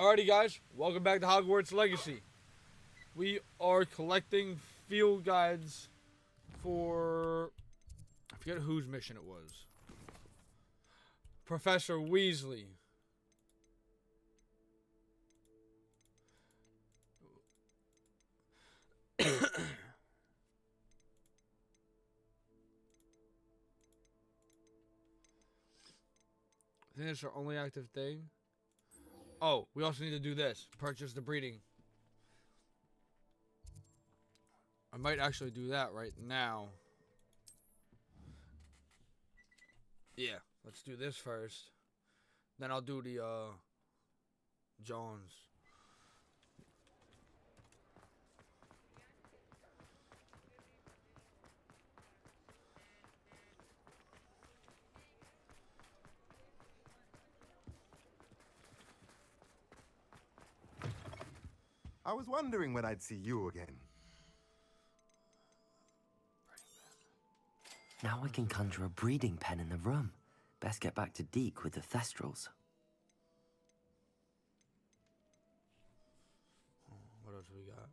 Alrighty, guys, welcome back to Hogwarts Legacy. We are collecting field guides for... I forget whose mission it was. Professor Weasley. I think that's our only active thing. Oh, we also need to do this. Purchase the breeding. I might actually do that right now. Yeah, let's do this first. Then I'll do the, Jones. I was wondering when I'd see you again. Now I can conjure a breeding pen in the room. Best get back to Deke with the Thestrals. What else we got?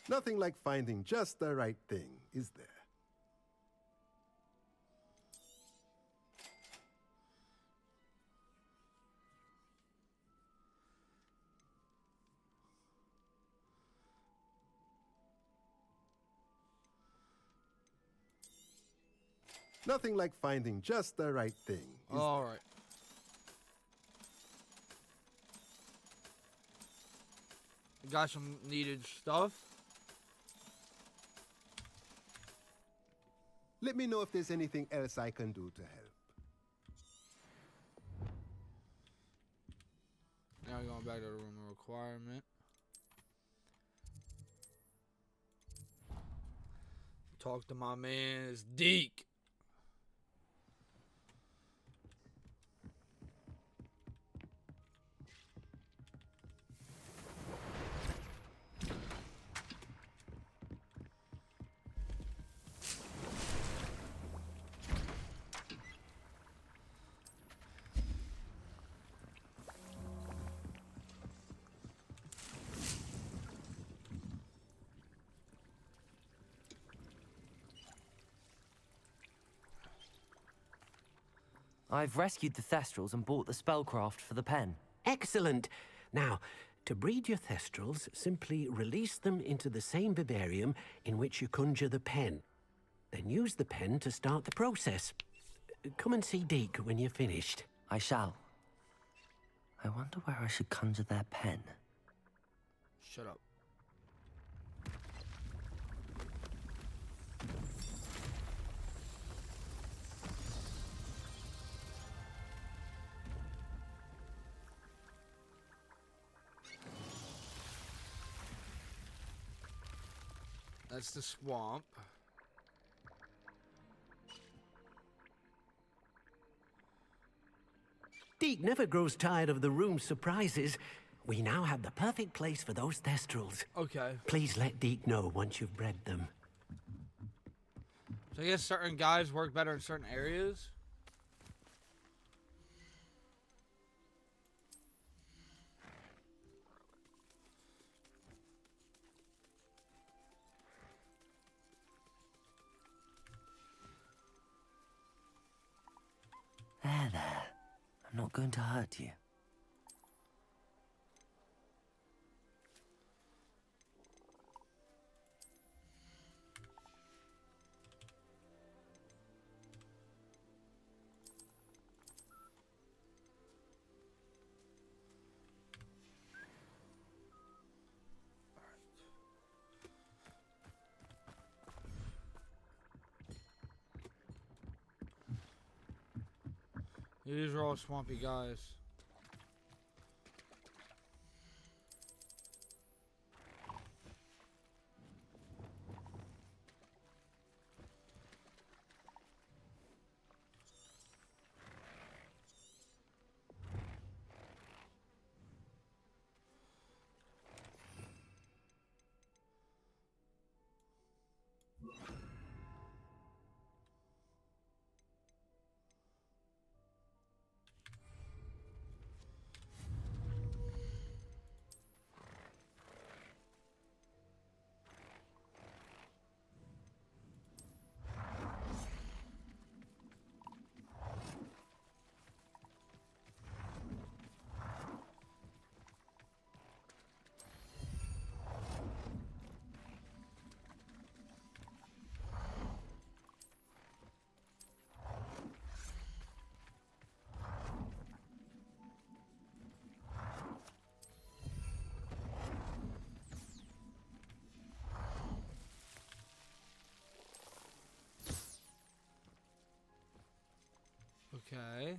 Nothing like finding just the right thing, is there? Nothing like finding just the right thing, is All there? right. Got some needed stuff. Let me know if there's anything else I can do to help. Now we're going back to the room of requirement. Talk to my man, it's Deke. I've rescued the Thestrals and bought the spellcraft for the pen. Excellent. Now, to breed your Thestrals, simply release them into the same vivarium in which you conjure the pen. Then use the pen to start the process. Come and see Deke when you're finished. I shall. I wonder where I should conjure their pen. Shut up. That's the swamp. Deke never grows tired of the room's surprises. We now have the perfect place for those Thestrals. Okay. Please let Deke know once you've bred them. So I guess certain guys work better in certain areas. There. I'm not going to hurt you. These are all swampy guys. Okay.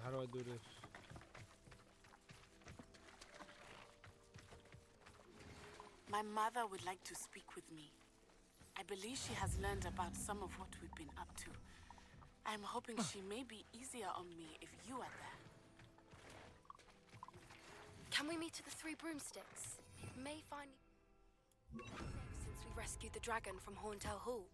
How do I do this? My mother would like to speak with me. I believe she has learned about some of what we've been up to. I'm hoping she may be easier on me if you are there. Can we meet at the Three Broomsticks? May finally since we rescued the dragon from Horntail Hall.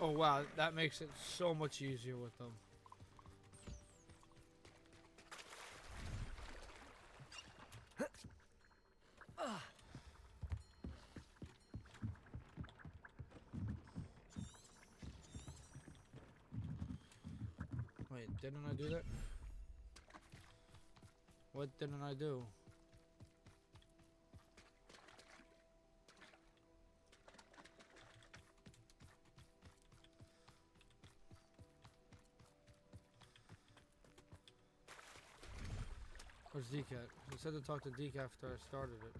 Oh wow, that makes it so much easier with them. Wait, didn't I do that? What didn't I do? Where's Deke at? I said to talk to Deke after I started it.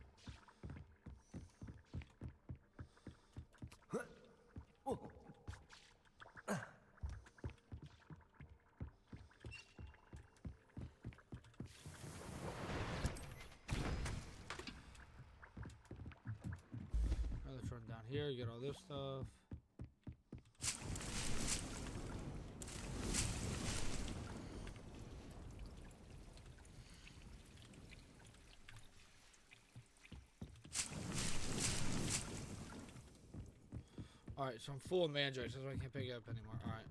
Let's run down here, get all this stuff. Alright, so I'm full of mandrakes, that's why I can't pick it up anymore. Alright.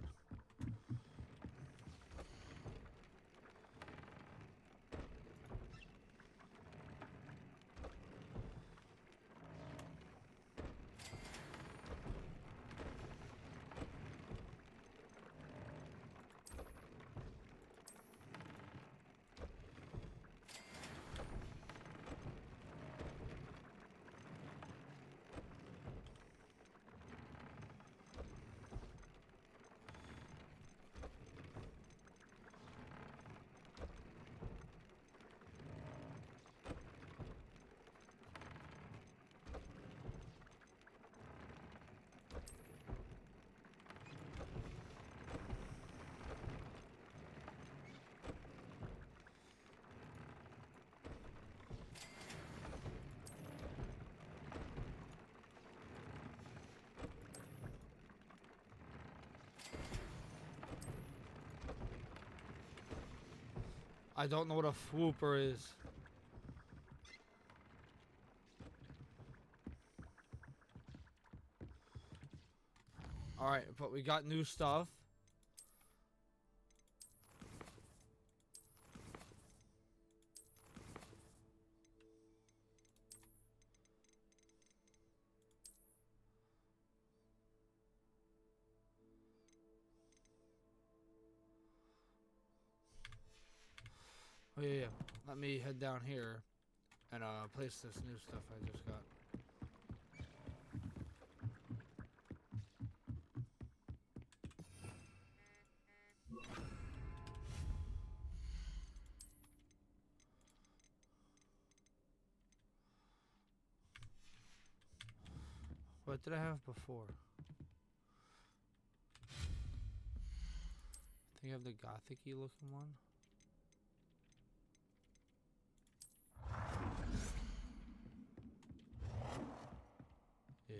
I don't know what a swooper is. Alright, but we got new stuff. Oh yeah, yeah. Let me head down here and place this new stuff I just got. What did I have before? I think I have the gothic-y looking one. Yeah.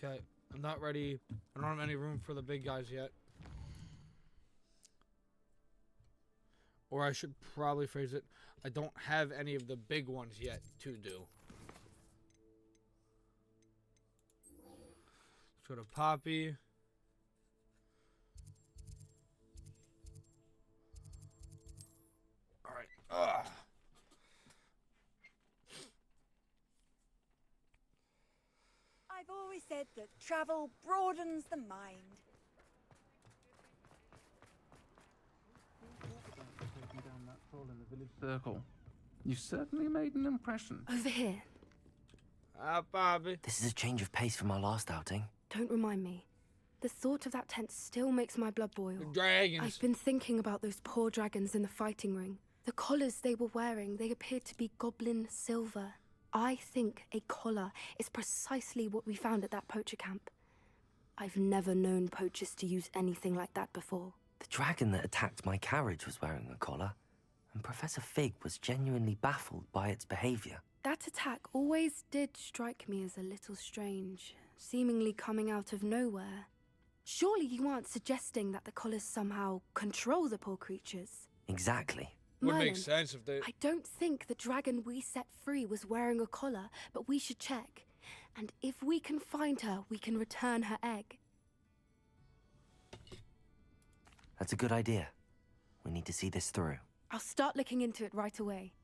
Okay, I'm not ready. I don't have any room for the big guys yet. Or I should probably phrase it, I don't have any of the big ones yet to do. Let's go to Poppy. Alright. I've always said that travel broadens the mind. Taking down that troll in the village circle. You certainly made an impression. Over here. Ah, Poppy. This is a change of pace from our last outing. Don't remind me. The thought of that tent still makes my blood boil. The dragons. I've been thinking about those poor dragons in the fighting ring. The collars they were wearing, they appeared to be goblin silver. I think a collar is precisely what we found at that poacher camp. I've never known poachers to use anything like that before. The dragon that attacked my carriage was wearing a collar, and Professor Fig was genuinely baffled by its behavior. That attack always did strike me as a little strange, seemingly coming out of nowhere. Surely you aren't suggesting that the collars somehow control the poor creatures? Exactly. Would Merlin, make sense if they... I don't think the dragon we set free was wearing a collar, but we should check. And if we can find her, we can return her egg. That's a good idea. We need to see this through. I'll start looking into it right away.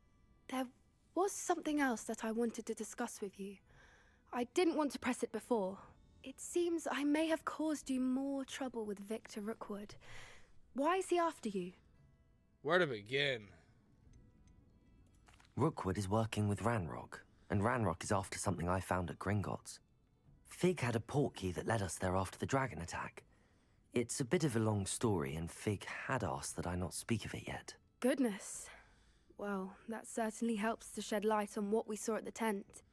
There was something else that I wanted to discuss with you. I didn't want to press it before. It seems I may have caused you more trouble with Victor Rookwood. Why is he after you? Where to begin? Rookwood is working with Ranrock, and Ranrock is after something I found at Gringotts. Fig had a portkey that led us there after the dragon attack. It's a bit of a long story, and Fig had asked that I not speak of it yet. Goodness. Well, that certainly helps to shed light on what we saw at the tent.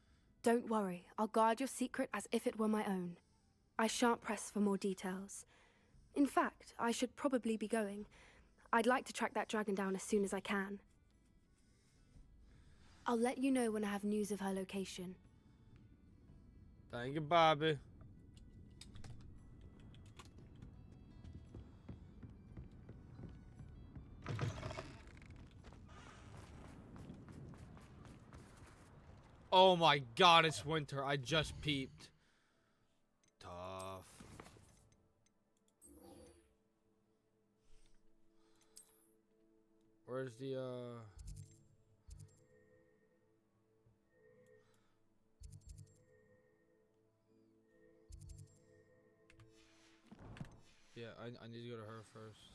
Don't worry, I'll guard your secret as if it were my own. I shan't press for more details. In fact, I should probably be going. I'd like to track that dragon down as soon as I can. I'll let you know when I have news of her location. Thank you, Bobby. Oh my god, it's winter. I just peeped. Tough. Where's the, Yeah, I need to go to her first.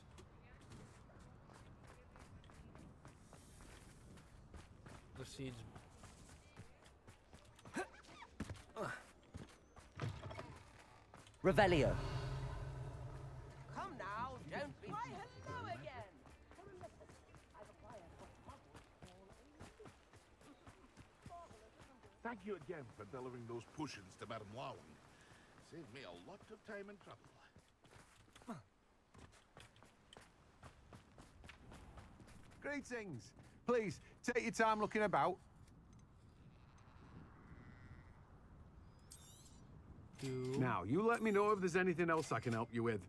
The seeds. Revelio. Come now, don't be... Why, hello again! Thank you again for delivering those potions to Madame Lawing. Saved me a lot of time and trouble. Greetings. Please, take your time looking about. Now, you let me know if there's anything else I can help you with.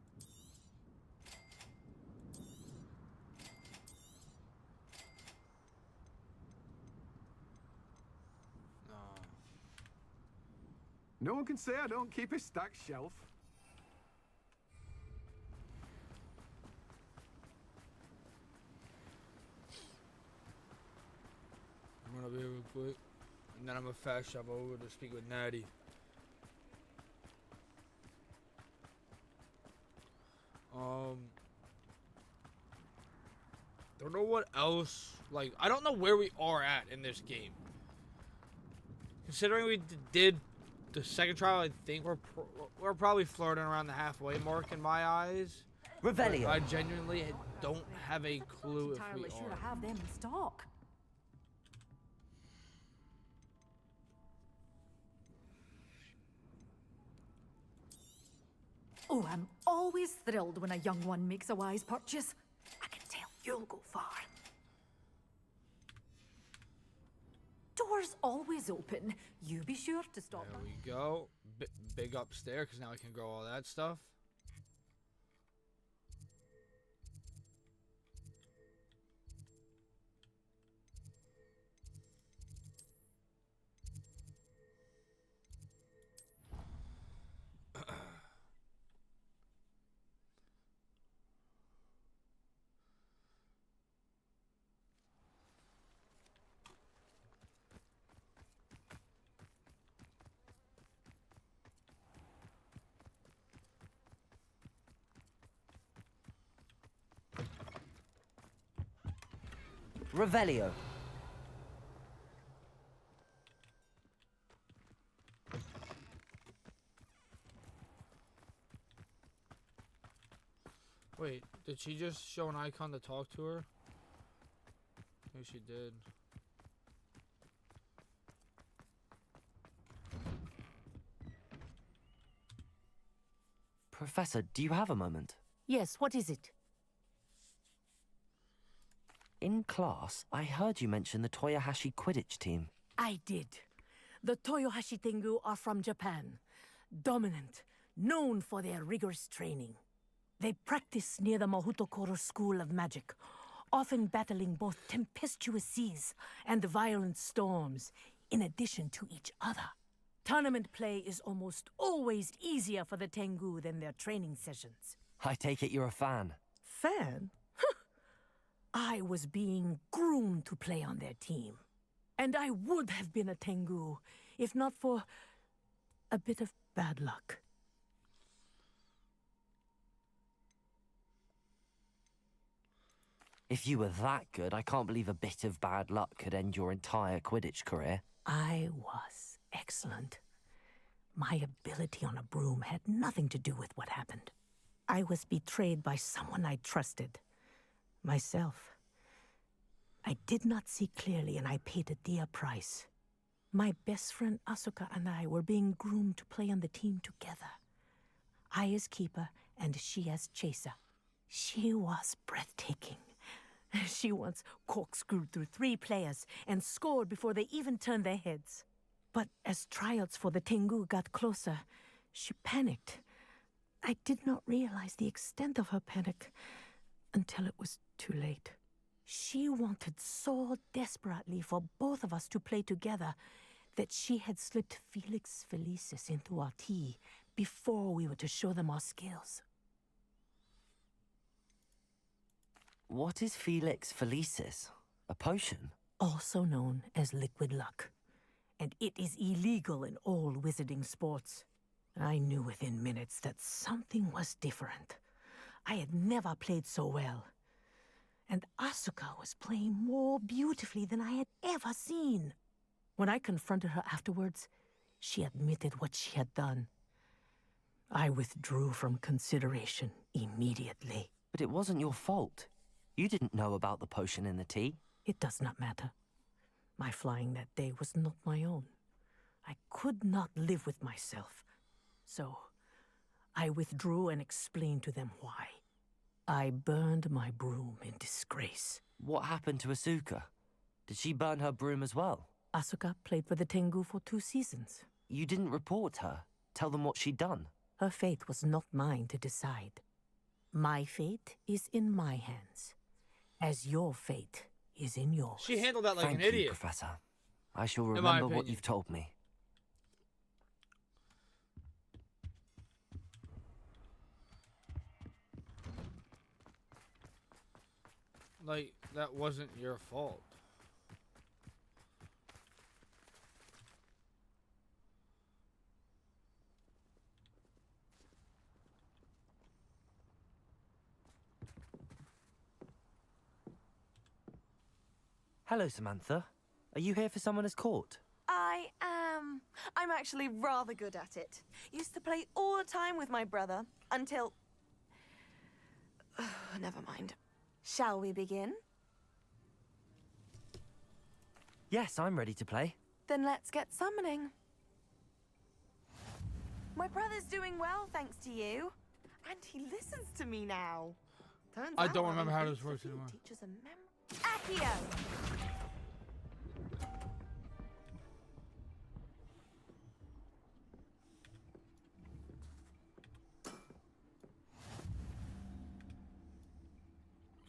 No one can say I don't keep a stacked shelf. I'm gonna be real quick. And then I'm gonna fast shove over to speak with Natty. Don't know what else. Like, I don't know where we are at in this game. Considering we did the second trial, I think we're probably flirting around the halfway mark in my eyes. Revelio. I genuinely don't have a clue if we Entirely sure are. to have them in stock. Oh, I'm always thrilled when a young one makes a wise purchase. I can tell you'll go far. door's always open. You be sure to stop. There we go. Big upstairs, because now I can grow all that stuff. Revelio. Wait, did she just show an icon to talk to her? I think she did. Professor, do you have a moment? Yes, what is it? In class, I heard you mention the Toyohashi Quidditch team. I did. The Toyohashi Tengu are from Japan. Dominant, known for their rigorous training. They practice near the Mahutokoro School of Magic, often battling both tempestuous seas and violent storms, in addition to each other. Tournament play is almost always easier for the Tengu than their training sessions. I take it you're a fan. Fan? I was being groomed to play on their team. And I would have been a Tengu, if not for a bit of bad luck. If you were that good, I can't believe a bit of bad luck could end your entire Quidditch career. I was excellent. My ability on a broom had nothing to do with what happened. I was betrayed by someone I trusted. Myself. I did not see clearly, and I paid a dear price. My best friend Asuka and I were being groomed to play on the team together. I as keeper, and she as chaser. She was breathtaking. She once corkscrewed through 3 players and scored before they even turned their heads. But as tryouts for the Tengu got closer, she panicked. I did not realize the extent of her panic until it was too late. She wanted so desperately for both of us to play together that she had slipped Felix Felicis into our tea before we were to show them our skills. What is Felix Felicis? A potion? Also known as liquid luck. And it is illegal in all wizarding sports. I knew within minutes that something was different. I had never played so well. And Asuka was playing more beautifully than I had ever seen. When I confronted her afterwards, she admitted what she had done. I withdrew from consideration immediately. But it wasn't your fault. You didn't know about the potion in the tea. It does not matter. My flying that day was not my own. I could not live with myself. So, I withdrew and explained to them why. I burned my broom in disgrace. What happened to Asuka? Did she burn her broom as well? Asuka played for the Tengu for 2 seasons. You didn't report her? Tell them what she'd done? Her fate was not mine to decide. My fate is in my hands, as your fate is in yours. She handled that like Thank an you, idiot. Professor. I shall remember what you've told me. Like, that wasn't your fault. Hello, Samantha. Are you here for Summoner's Court? I am. I'm actually rather good at it. Used to play all the time with my brother, until... never mind. Shall we begin? Yes, I'm ready to play. Then let's get summoning. My brother's doing well, thanks to you. And he listens to me now. Turns I out don't remember how I'm this works anymore. teacher's a Accio!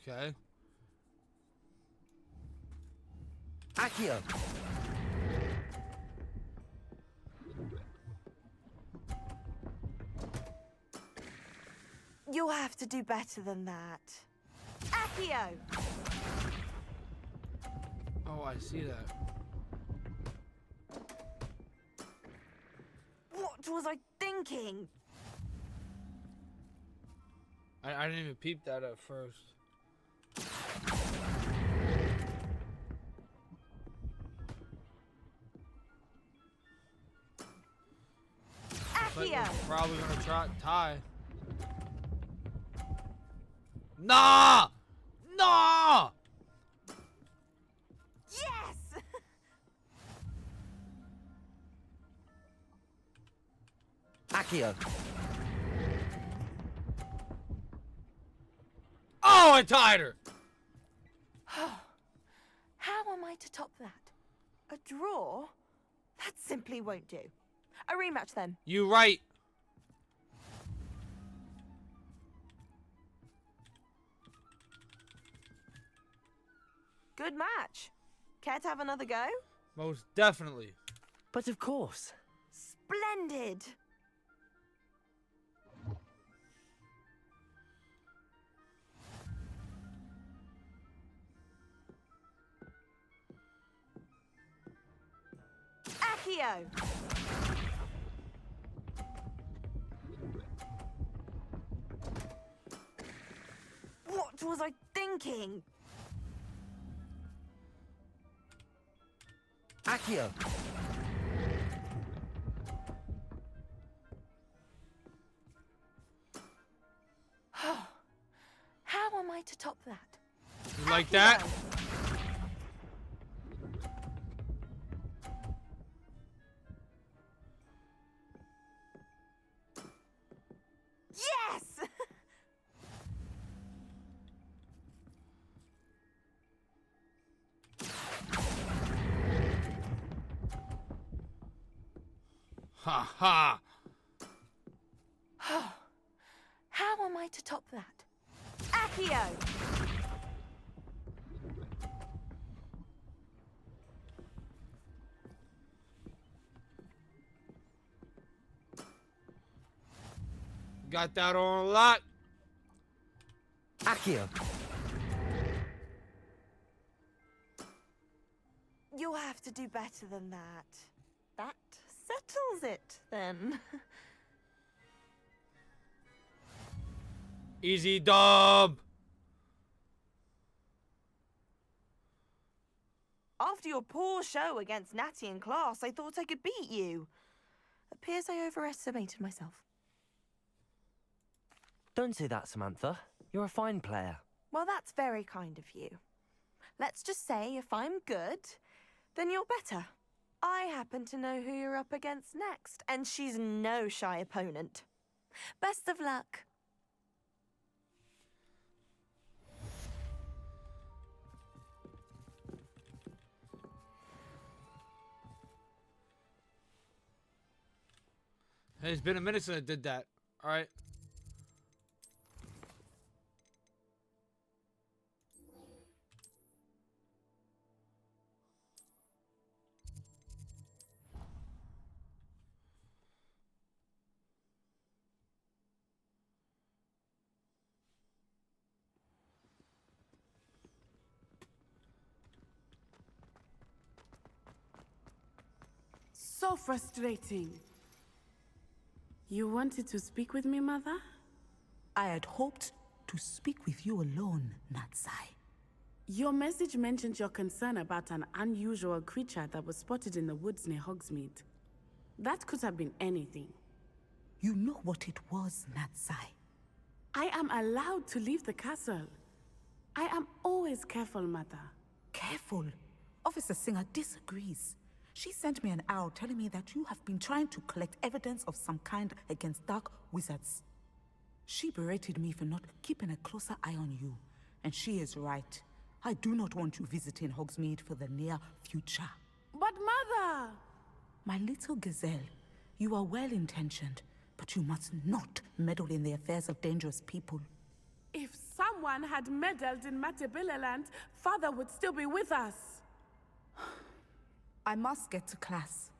Okay. Accio! You'll have to do better than that. Accio! Oh, I see that. What was I thinking? I didn't even peep that at first. Like Accio! we're probably gonna try tie. Nah! Nah! Yes! Accio! Oh, I tied her! How am I to top that? A draw? That simply won't do. A rematch then. You right. Good match. Care to have another go? Most definitely. But of course. Splendid. Accio! What was I thinking? Accio! How am I to top that? You like that? Yes! Ha ha! How am I to top that? Accio! Got that on a lot. Accio! You'll have to do better than that. That settles it, then. Easy dub. After your poor show against Natty in class, I thought I could beat you. Appears I overestimated myself. Don't say that, Samantha. You're a fine player. Well, that's very kind of you. Let's just say if I'm good, then you're better. I happen to know who you're up against next, and she's no shy opponent. Best of luck. Hey, it's been a minute since I did that. All right. So frustrating. You wanted to speak with me, Mother? I had hoped to speak with you alone, Natsai. Your message mentioned your concern about an unusual creature that was spotted in the woods near Hogsmeade. That could have been anything. You know what it was, Natsai. I am allowed to leave the castle. I am always careful, Mother. Careful? Officer Singer disagrees. She sent me an owl telling me that you have been trying to collect evidence of some kind against dark wizards. She berated me for not keeping a closer eye on you, and she is right. I do not want you visiting Hogsmeade for the near future. But Mother! My little gazelle, you are well-intentioned, but you must not meddle in the affairs of dangerous people. If someone someone had meddled in Matabilaland, Father would still be with us. I must get to class.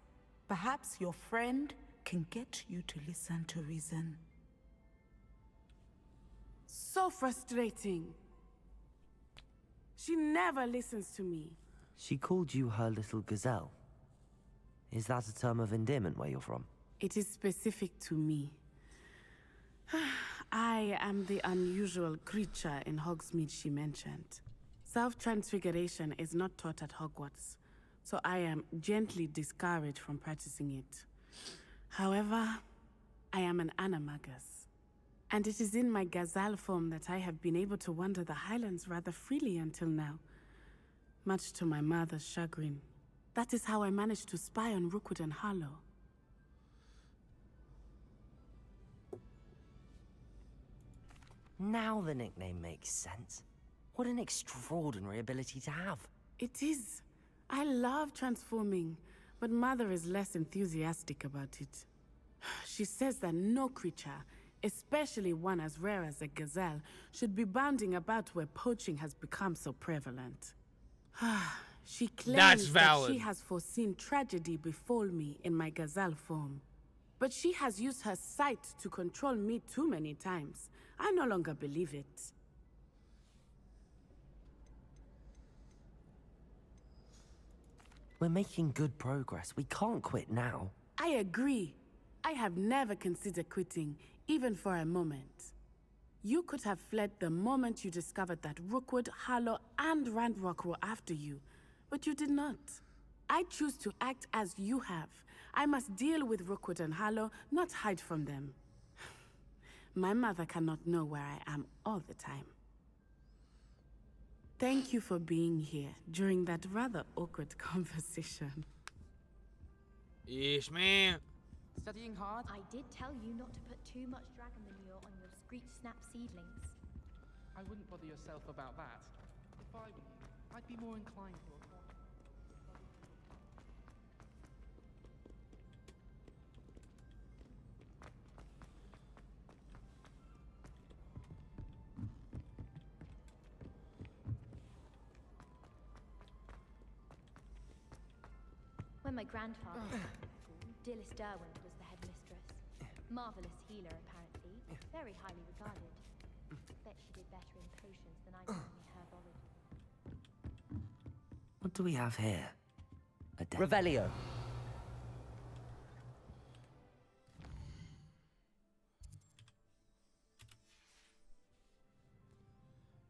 Perhaps your friend can get you to listen to reason. So frustrating. She never listens to me. She called you her little gazelle. Is that a term of endearment where you're from? It is specific to me. I am the unusual creature in Hogsmeade she mentioned. Self-transfiguration is not taught at Hogwarts, so I am gently discouraged from practicing it. However, I am an animagus, and it is in my gazelle form that I have been able to wander the Highlands rather freely until now, much to my mother's chagrin. That is how I managed to spy on Rookwood and Harlow. Now the nickname makes sense. What an extraordinary ability to have. It is. I love transforming, but Mother is less enthusiastic about it. She says that no creature, especially one as rare as a gazelle, should be bounding about where poaching has become so prevalent. She claims that she has foreseen tragedy befall me in my gazelle form. But she has used her sight to control me too many times. I no longer believe it. We're making good progress. We can't quit now. I agree. I have never considered quitting, even for a moment. You could have fled the moment you discovered that Rookwood, Harlow, and Ranrock were after you, but you did not. I choose to act as you have. I must deal with Rookwood and Harlow, not hide from them. My mother cannot know where I am all the time. Thank you for being here during that rather awkward conversation. Yes, ma'am. Studying hard? I did tell you not to put too much dragon manure on your Screech Snap seedlings. I wouldn't bother yourself about that. If I were you, I'd be more inclined to acquire. When my grandfather was at the school, Dilys Derwent was the headmistress. Marvelous healer, apparently. Very highly regarded. Bet she did better in potions than I did in herbology. What do we have here? A deck. Revelio.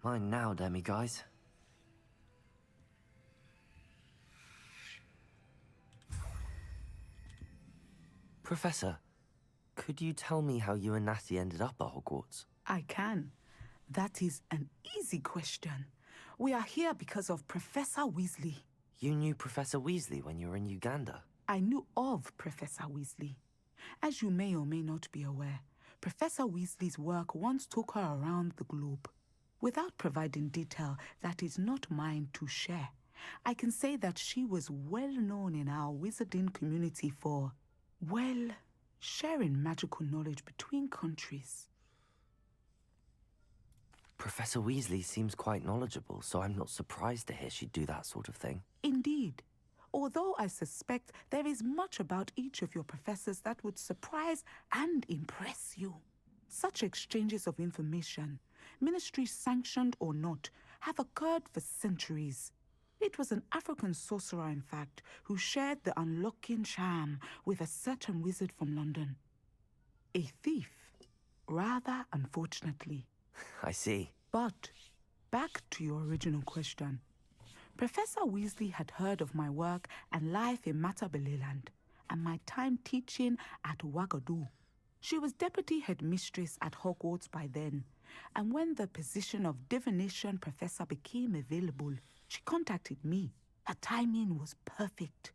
Mine now, demi-guys. Professor, could you tell me how you and Natty ended up at Hogwarts? I can. That is an easy question. We are here because of Professor Weasley. You knew Professor Weasley when you were in Uganda? I knew of Professor Weasley. As you may or may not be aware, Professor Weasley's work once took her around the globe. Without providing detail that is not mine to share, I can say that she was well known in our wizarding community for, well, sharing magical knowledge between countries. Professor Weasley seems quite knowledgeable, so I'm not surprised to hear she'd do that sort of thing. Indeed. Although I suspect there is much about each of your professors that would surprise and impress you. Such exchanges of information, ministry-sanctioned or not, have occurred for centuries. It was an African sorcerer, in fact, who shared the unlocking charm with a certain wizard from London. A thief, rather unfortunately. I see. But, back to your original question. Professor Weasley had heard of my work and life in Matabeleland, and my time teaching at Wagadu. She was deputy headmistress at Hogwarts by then, and when the position of divination professor became available, she contacted me. Her timing was perfect.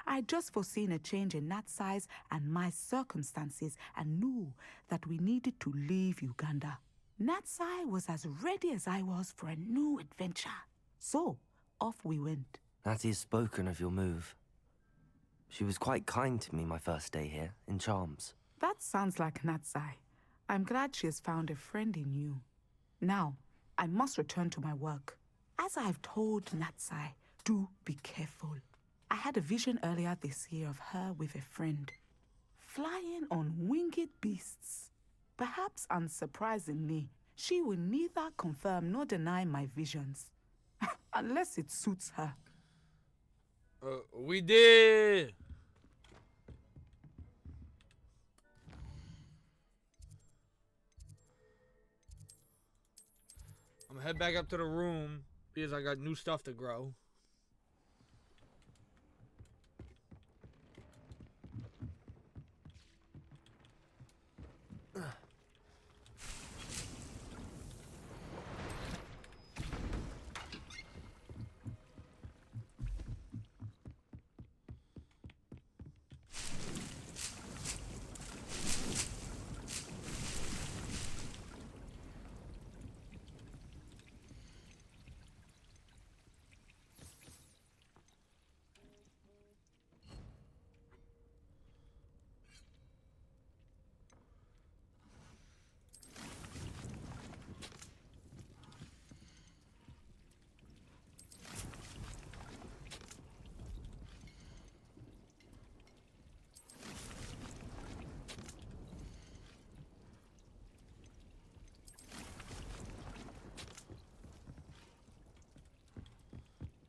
I'd just foreseen a change in Nat's size and my circumstances and knew that we needed to leave Uganda. Natsai was as ready as I was for a new adventure. So, off we went. Natty has spoken of your move. She was quite kind to me my first day here, in Charms. That sounds like Natsai. I'm glad she has found a friend in you. Now, I must return to my work. As I've told Natsai, do be careful. I had a vision earlier this year of her with a friend, flying on winged beasts. Perhaps unsurprisingly, she will neither confirm nor deny my visions, unless it suits her. We did! I'm gonna head back up to the room because I got new stuff to grow.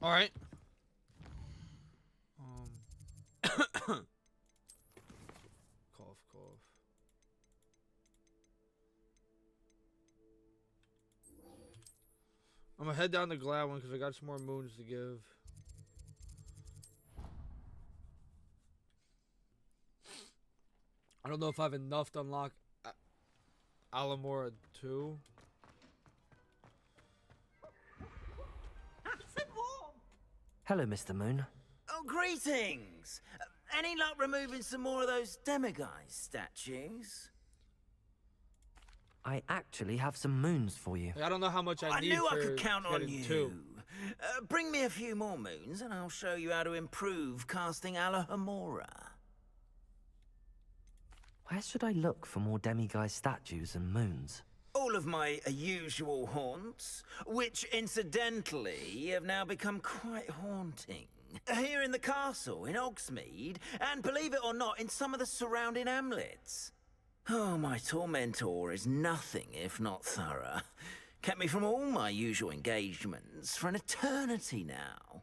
All right. Cough, cough. I'm gonna head down to Gladwin because I got some more moons to give. I don't know if I have enough to unlock Alamora 2. Hello, Mr. Moon. Oh, greetings! Any luck removing some more of those demiguise statues? I actually have some moons for you. I don't know how much I need knew for I could count on getting you. 2. Bring me a few more moons and I'll show you how to improve casting Alohomora. Where should I look for more demiguise statues and moons? All of my usual haunts, which incidentally have now become quite haunting. Here in the castle, in Hogsmeade, and believe it or not, in some of the surrounding hamlets. Oh, my tormentor is nothing if not thorough. Kept me from all my usual engagements for an eternity now.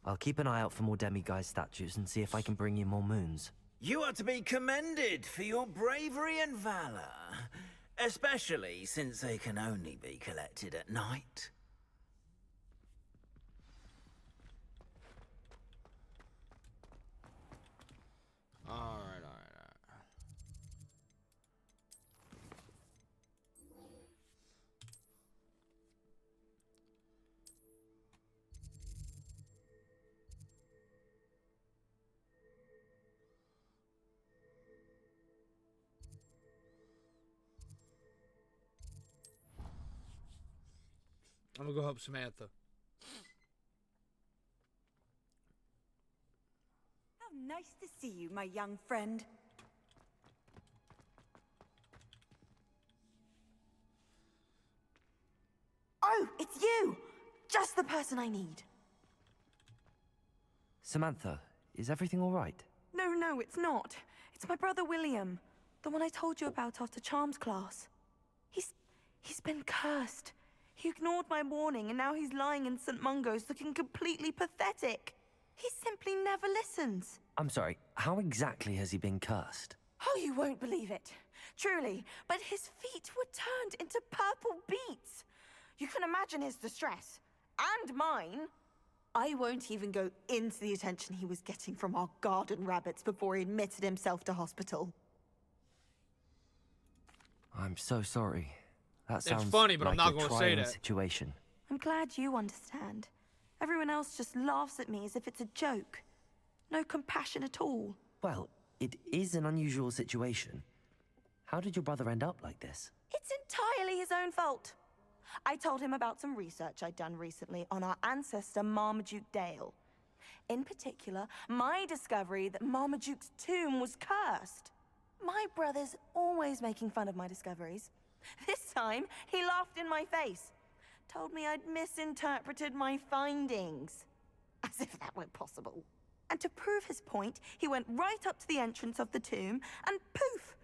I'll keep an eye out for more demiguise statues and see if I can bring you more moons. You are to be commended for your bravery and valor, especially since they can only be collected at night. All right. I'm gonna go help Samantha. How nice to see you, my young friend. Oh, it's you! Just the person I need. Samantha, is everything all right? No, it's not. It's my brother William. The one I told you about after Charms class. He's been cursed. He ignored my warning, and now he's lying in St. Mungo's looking completely pathetic. He simply never listens. I'm sorry, how exactly has he been cursed? Oh, you won't believe it. Truly, but his feet were turned into purple beets. You can imagine his distress. And mine. I won't even go into the attention he was getting from our garden rabbits before he admitted himself to hospital. I'm so sorry. That sounds It's funny, but like I'm not a going to say trying that. situation. I'm glad you understand. Everyone else just laughs at me as if it's a joke. No compassion at all. Well, it is an unusual situation. How did your brother end up like this? It's entirely his own fault. I told him about some research I'd done recently on our ancestor Marmaduke Dale. In particular, my discovery that Marmaduke's tomb was cursed. My brother's always making fun of my discoveries. This time, he laughed in my face. Told me I'd misinterpreted my findings. As if that were possible. And to prove his point, he went right up to the entrance of the tomb, and poof!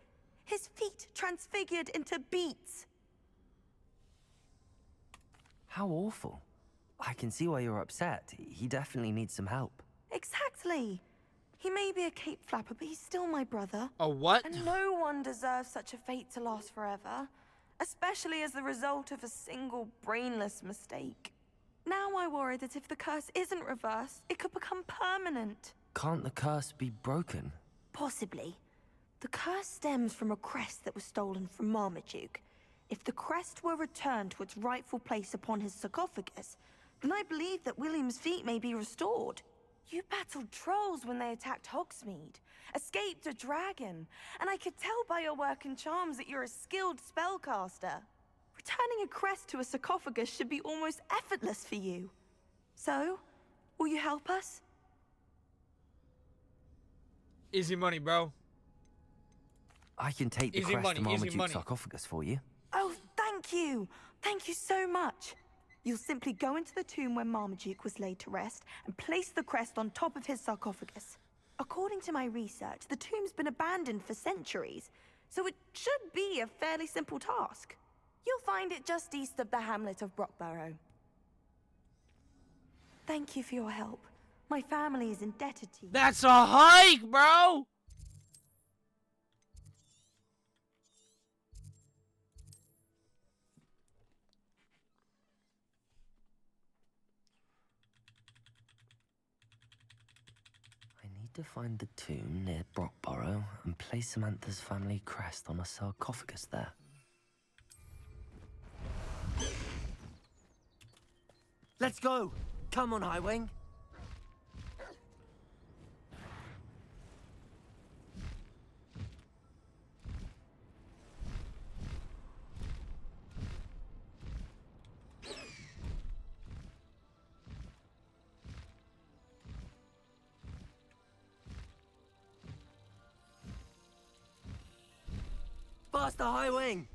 His feet transfigured into beets. How awful. I can see why you're upset. He definitely needs some help. Exactly. He may be a cape flapper, but he's still my brother. A what? And no one deserves such a fate to last forever. Especially as the result of a single brainless mistake. Now I worry that if the curse isn't reversed, it could become permanent. Can't the curse be broken? Possibly. The curse stems from a crest that was stolen from Marmaduke. If the crest were returned to its rightful place upon his sarcophagus, then I believe that William's feet may be restored. You battled trolls when they attacked Hogsmeade, escaped a dragon, and I could tell by your work and charms that you're a skilled spellcaster. Returning a crest to a sarcophagus should be almost effortless for you. So, will you help us? Easy money, bro. I can take the crest to Marmaduke's sarcophagus for you. Oh, thank you! Thank you so much! You'll simply go into the tomb where Marmaduke was laid to rest and place the crest on top of his sarcophagus. According to my research, the tomb's been abandoned for centuries, so it should be a fairly simple task. You'll find it just east of the hamlet of Brockborough. Thank you for your help. My family is indebted to you. That's a hike, bro! I need to find the tomb near Brockborough and place Samantha's family crest on a sarcophagus there. Let's go! Come on, Highwing! Faster, Highwing!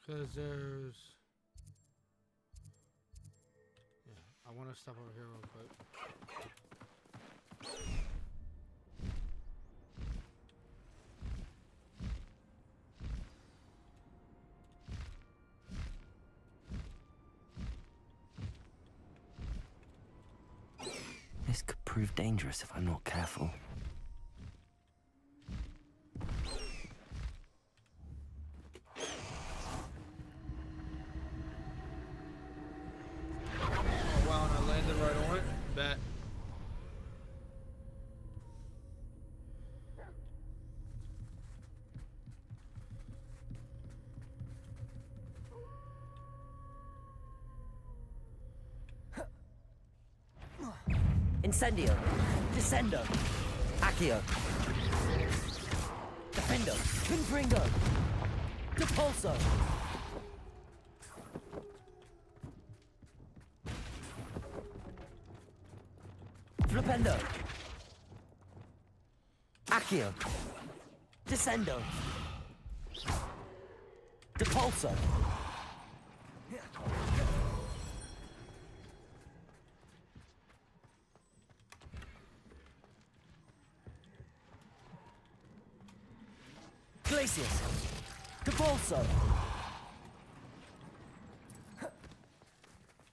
Because there's... Yeah, I want to stop over here real quick. This could prove dangerous if I'm not careful. Incendio. Descendo. Accio. Defendo. Confringo. Depulso. Flipendo. Accio. Descendo. Depulso. Glacius. Depulso.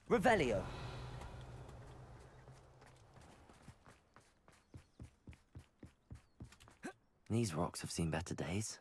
Revelio. These rocks have seen better days.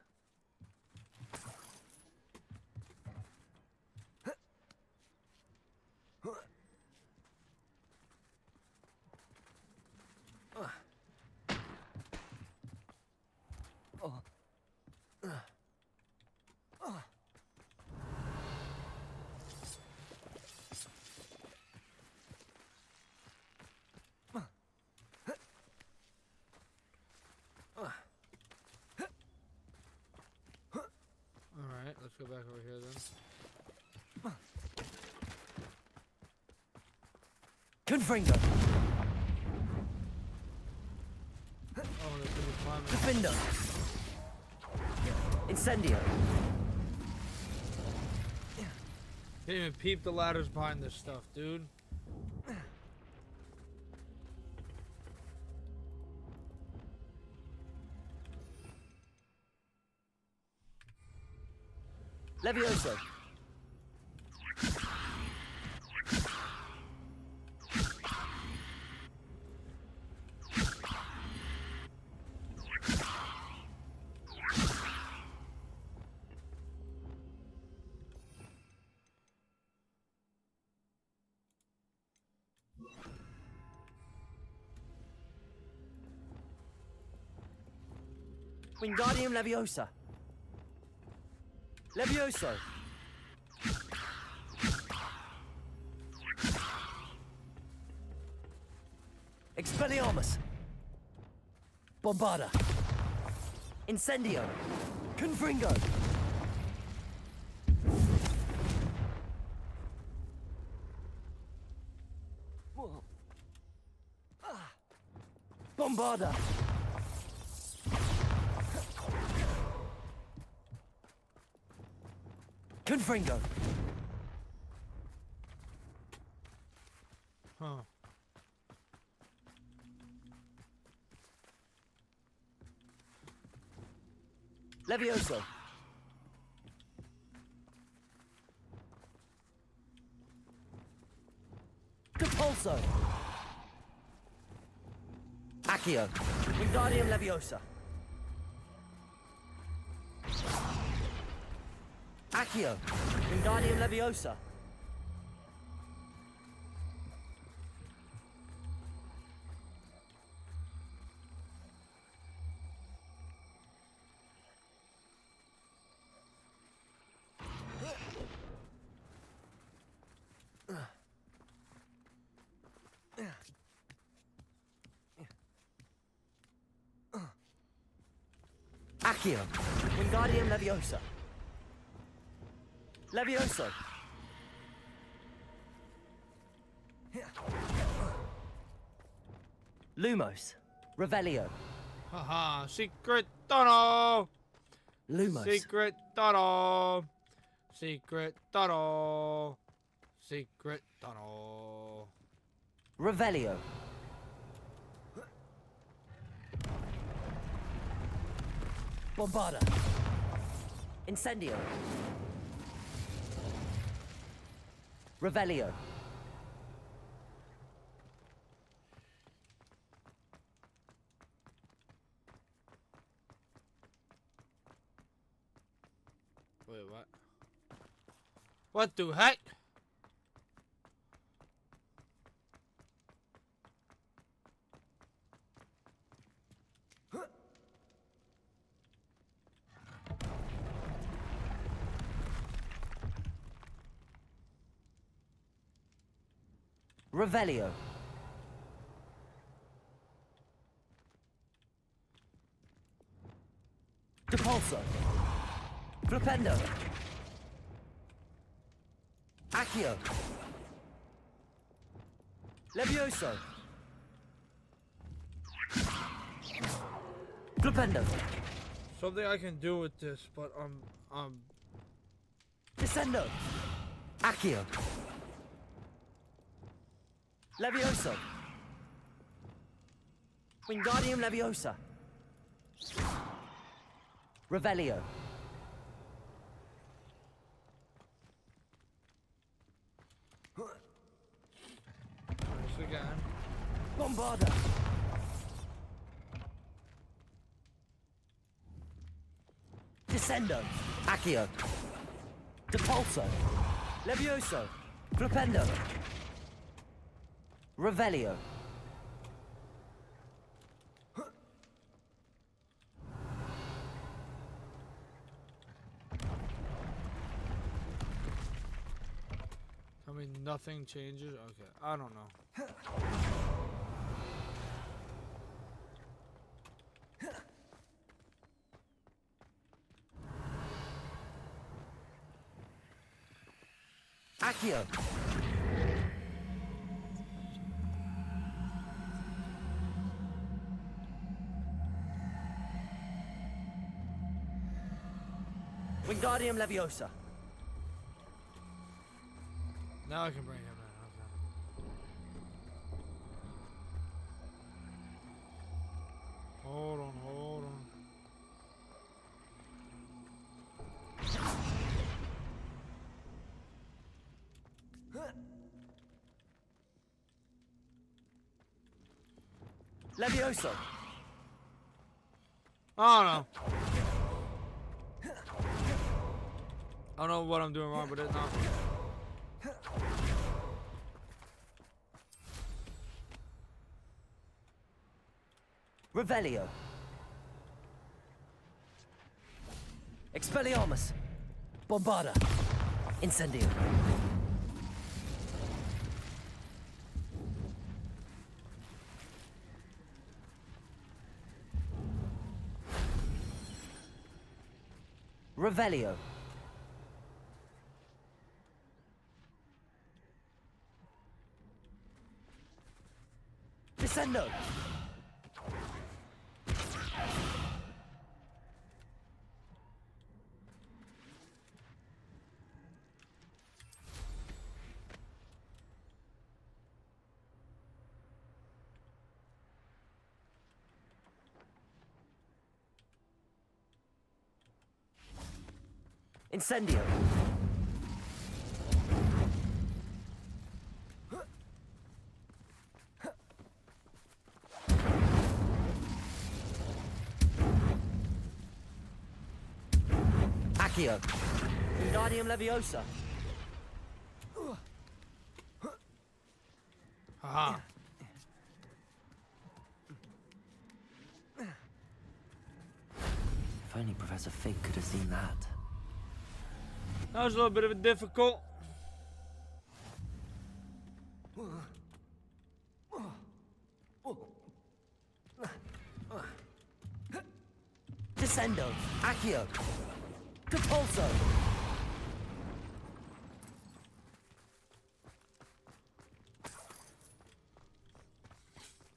Confringo. Oh, there's gonna be climbing. Defindo. Incendio. Can't even peep the ladders behind this stuff, dude. Levioso. Wingardium Leviosa. Levioso. Expelliarmus. Bombarda. Incendio. Confringo. Bombarda. Confringo. Huh. Levioso. Depulso. Accio. Wingardium Leviosa. Accio. Wingardium Leviosa. Accio. Wingardium Leviosa. Levioso. Lumos. Revelio. Haha, secret tunnel! Lumos. Secret tunnel! Secret tunnel! Secret tunnel! Revelio. Bombarda. Incendio. Revelio. Wait, what? What the heck? Revelio. Depulso. Flipendo. Accio. Levioso. Flipendo. Something I can do with this, but Descendo. Accio. Levioso. Wingardium Leviosa. Revelio. Nice again. Bombarda. Descendo. Accio. Depulso. Levioso. Flipendo. Revelio. I mean, nothing changes? Okay, I don't know. Accio. Wingardium Leviosa. Now I can bring him in. Okay. Hold on, hold on. Levioso. I don't know. I don't know what I'm doing wrong, but it's not. Revelio. Expelliarmus. Bombarda. Incendio. Revelio. Descendo. Incendio. Accio. Wingardium Leviosa. Haha. If only Professor Fig could have seen that. That was a little bit of a difficult. Descendo. Accio. Depulso.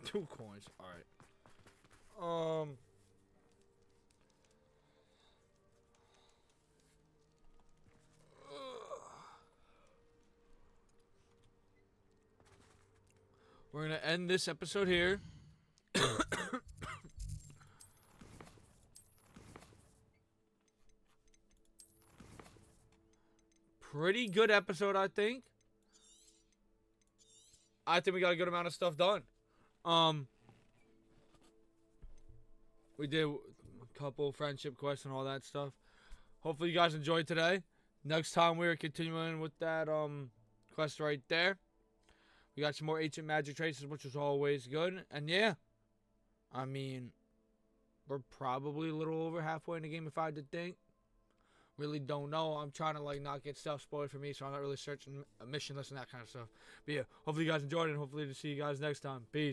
2 coins. All right. We're gonna end this episode here. Pretty good episode, I think. I think we got a good amount of stuff done. We did a couple friendship quests and all that stuff. Hopefully you guys enjoyed today. Next time we're continuing with that quest right there. We got some more ancient magic traces, which is always good. And yeah, I mean, we're probably a little over halfway in the game if I had to think. Really don't know. I'm trying to like not get stuff spoiled for me, so I'm not really searching a mission list and that kind of stuff. But yeah, hopefully you guys enjoyed it, and hopefully to see you guys next time. Peace.